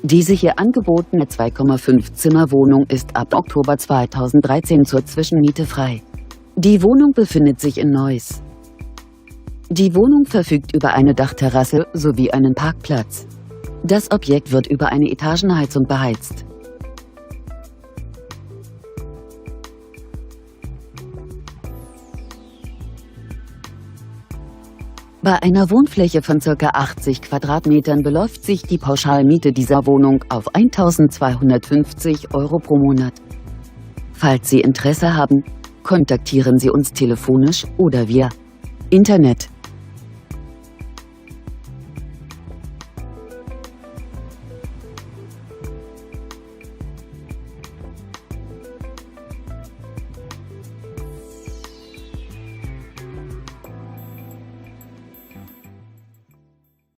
Diese hier angebotene 2,5 Zimmer-Wohnung ist ab Oktober 2013 zur Zwischenmiete frei. Die Wohnung befindet sich in Neuss. Die Wohnung verfügt über eine Dachterrasse sowie einen Parkplatz. Das Objekt wird über eine Etagenheizung beheizt. Bei einer Wohnfläche von ca. 80 Quadratmetern beläuft sich die Pauschalmiete dieser Wohnung auf 1.250 € pro Monat. Falls Sie Interesse haben, kontaktieren Sie uns telefonisch oder via Internet.